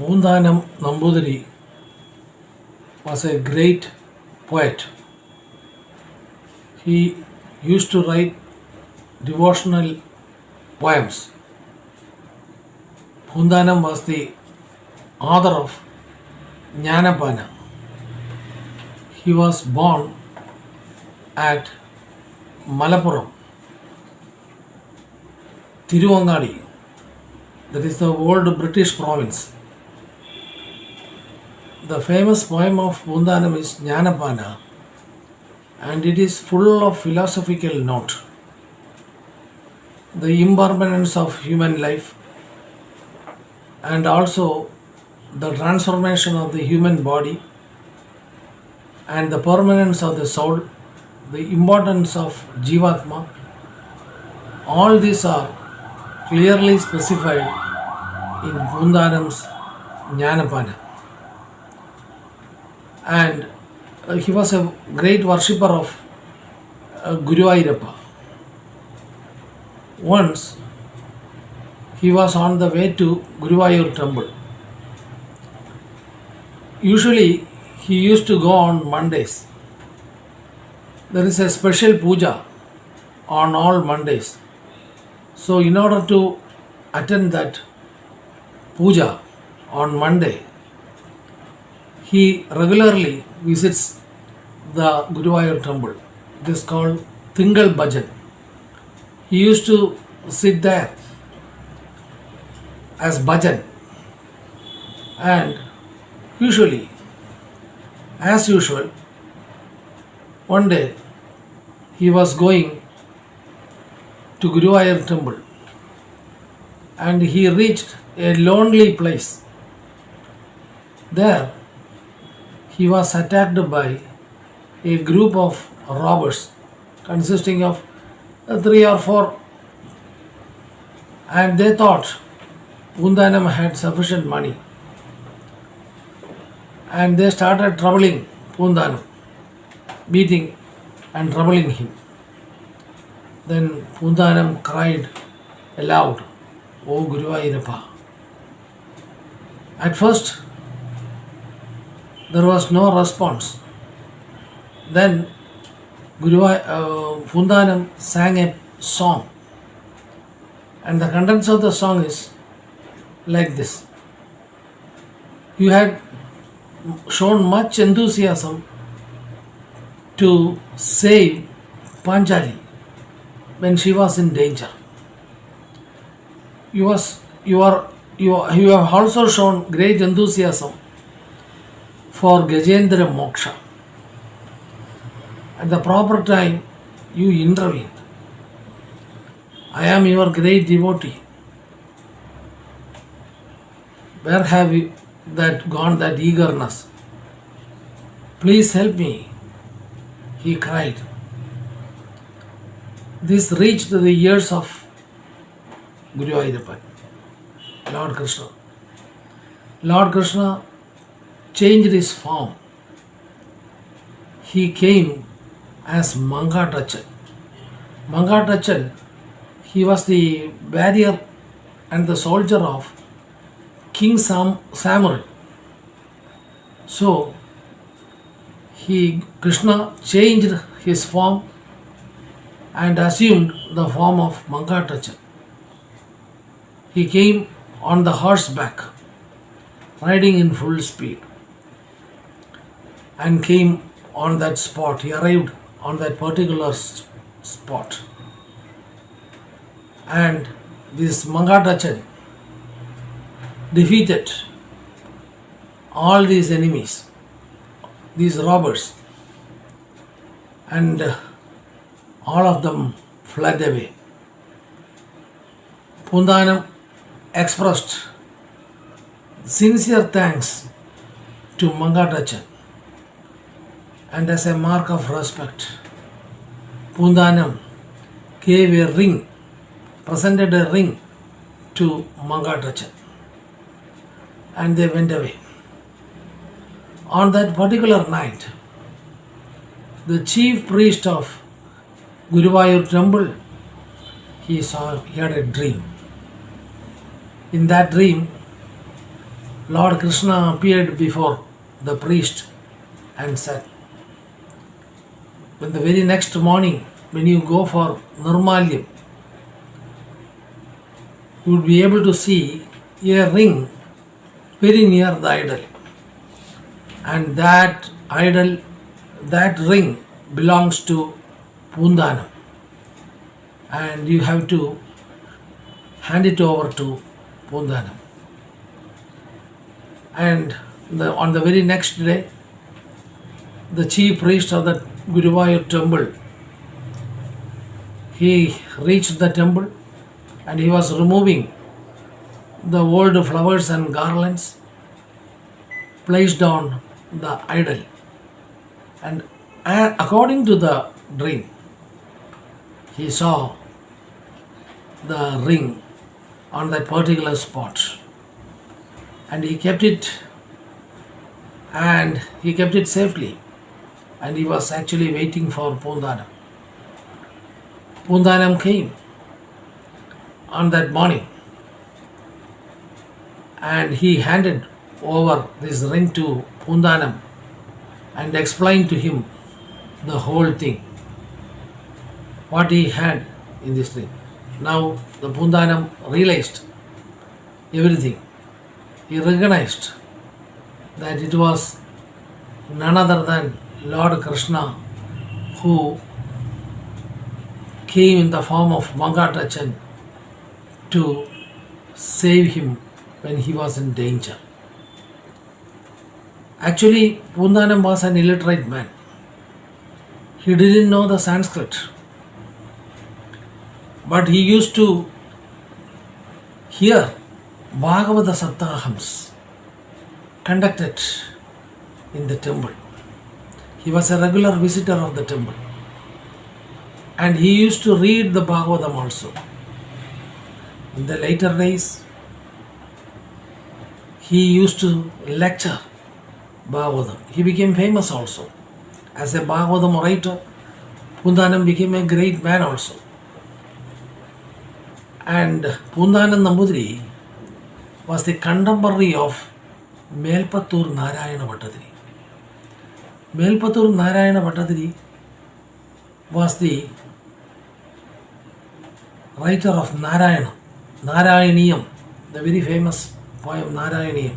Poontanam Nambudiri was a great poet. He used to write devotional poems. Poontanam was the author of Jnanapana. He was born at Malappuram, Tiruvangadi, that is the old British province. The famous poem of Poontanam is Jnanapana, and it is full of philosophical note. The impermanence of human life and also the transformation of the human body and the permanence of the soul, the importance of Jivatma, all these are clearly specified in Poontanam's Jnanapana. And he was a great worshipper of Guru Ayyappa. Once he was on the way to Guruvayur temple. Usually he used to go on Mondays. There is a special puja on all Mondays. So in order to attend that puja on Monday, he regularly visits the Guruvayur temple. It is called Thingal Bhajan. He used to sit there as bhajan, and as usual, one day he was going to Guruvayur temple and he reached a lonely place. There he was attacked by a group of robbers consisting of 3 or 4, and they thought Poontanam had sufficient money, and they started troubling Poontanam, beating and troubling him. Then Poontanam cried aloud, "O Guru Ayyappa." At first there was no response. Then Poontanam sang a song, and the contents of the song is like this: "You had shown much enthusiasm to save Panchali when she was in danger. You have also shown great enthusiasm for Gajendra Moksha. At the proper time, you intervened. I am your great devotee. Where have you gone that eagerness? Please help me," he cried. This reached the ears of Guru Ayyappa, Lord Krishna. Lord Krishna changed his form. He came as Mangatachan. Mangatachan, he was the warrior and the soldier of King Samurai. So Krishna changed his form and assumed the form of Mangatachan. He came on the horseback, riding in full speed, and came on that spot. He arrived on that particular spot. And this Mangatachan defeated all these enemies, these robbers, and all of them fled away. Poontanam expressed sincere thanks to Mangatachan, and as a mark of respect, Poontanam presented a ring to Mangatachan, and they went away. On that particular night, the chief priest of Guruvayur temple, he had a dream. In that dream, Lord Krishna appeared before the priest and said, when the very next morning, when you go for Nirmalyam, you would be able to see a ring very near the idol. And that idol, that ring belongs to Poontanam. And you have to hand it over to Poontanam. And on the very next day, the chief priest of the Guruvayur temple, he reached the temple and he was removing the old flowers and garlands placed on the idol. And according to the dream, he saw the ring on that particular spot, and he kept it safely, and he was actually waiting for Poontanam. Poontanam came on that morning and he handed over this ring to Poontanam and explained to him the whole thing, what he had in this ring. Now the Poontanam realized everything. He recognized that it was none other than Lord Krishna who came in the form of Mangatachan to save him when he was in danger. Actually, Poontanam was an illiterate man. He didn't know the Sanskrit, but he used to hear Bhagavata Saptahams conducted in the temple. He was a regular visitor of the temple, and he used to read the Bhagavatam also. In the later days, he used to lecture Bhagavatam. He became famous also. As a Bhagavatam orator, Poontanam became a great man also. And Poontanam Nambudiri was the contemporary of Melpattur Narayana Bhattadiri. Melpattur Narayana Bhattadiri was the writer of Narayaniyam, the very famous poem Narayaniyam.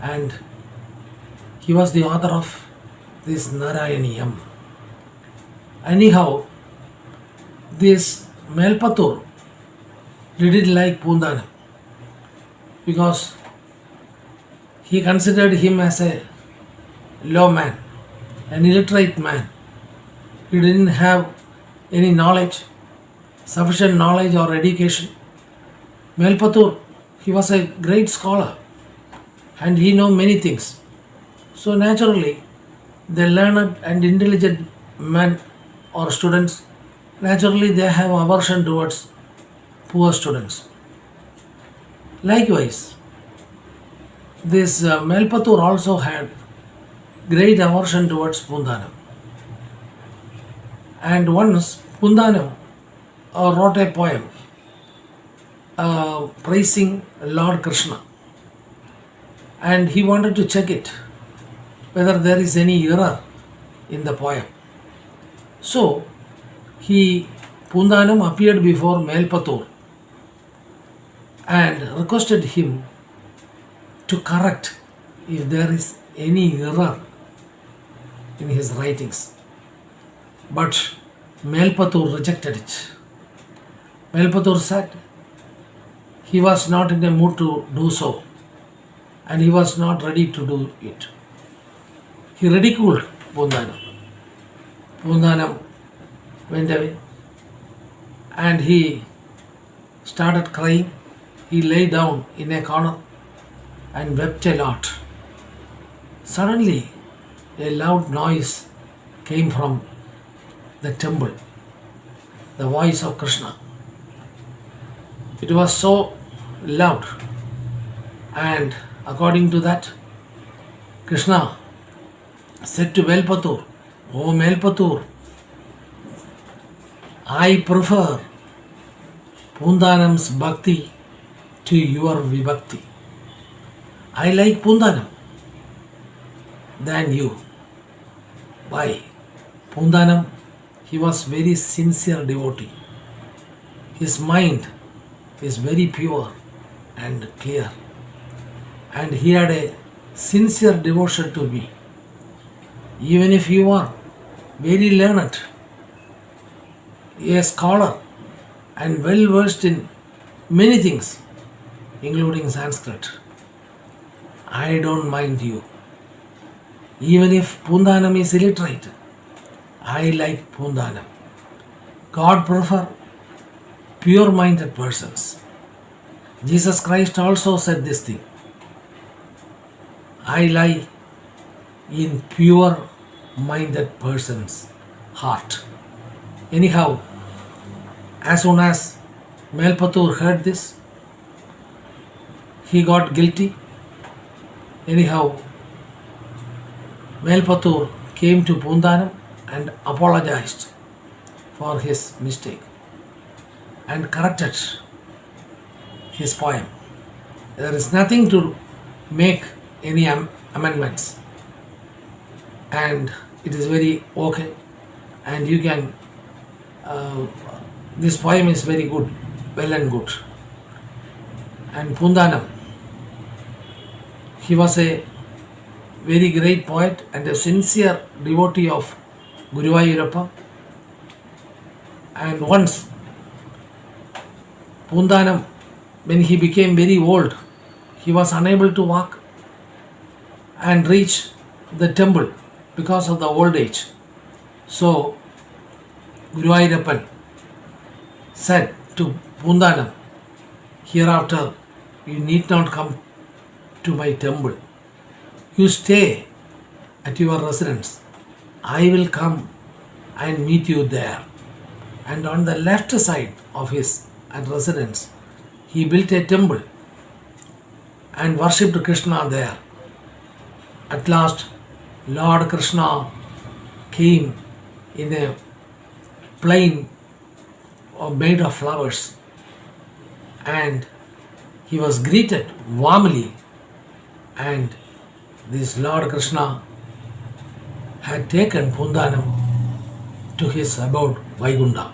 And he was the author of this Narayaniyam. Anyhow, this Melpattur didn't like Poontanam because he considered him as a low man, an illiterate man. He didn't have any knowledge, sufficient knowledge or education. Melpattur, he was a great scholar and he knew many things. So naturally, the learned and intelligent men or students, naturally they have aversion towards poor students. Likewise, this Melpattur also had great aversion towards Poontanam. And once Poontanam wrote a poem praising Lord Krishna, and he wanted to check it whether there is any error in the poem. So Poontanam appeared before Melpattur and requested him to correct if there is any error in his writings. But Melpattur rejected it. Melpattur said he was not in a mood to do so and he was not ready to do it. He ridiculed Poontanam. Poontanam went away and he started crying. He lay down in a corner and wept a lot. Suddenly, a loud noise came from the temple, the voice of Krishna. It was so loud, and according to that, Krishna said to Melpattur, "Oh Melpattur, I prefer Poontanam's bhakti to your vibhakti. I like Pundanam than you. Why? Pundanam, he was very sincere devotee. His mind is very pure and clear. And he had a sincere devotion to me. Even if you are very learned, a scholar, and well versed in many things, including Sanskrit, I don't mind you. Even if Pundanam is illiterate, I like Pundanam. God prefer pure-minded persons. Jesus Christ also said this thing. I lie in pure-minded person's heart. Anyhow, as soon as Melpatur heard this, he got guilty. Anyhow, Melpatur came to Pundanam and apologized for his mistake and corrected his poem. There is nothing to make any amendments, and it is very okay, and you can this poem is very good, well and good. And Pundanam, he was a very great poet and a sincere devotee of Guruvayurappa. And once Pundanam, when he became very old, he was unable to walk and reach the temple because of the old age. So Guruvayurappan said to Pundanam, hereafter you need not come to my temple. You stay at your residence. I will come and meet you there. And on the left side of his residence, he built a temple and worshipped Krishna there. At last, Lord Krishna came in a plane made of flowers, and he was greeted warmly, and this Lord Krishna had taken Pundanam to his abode Vaikunta.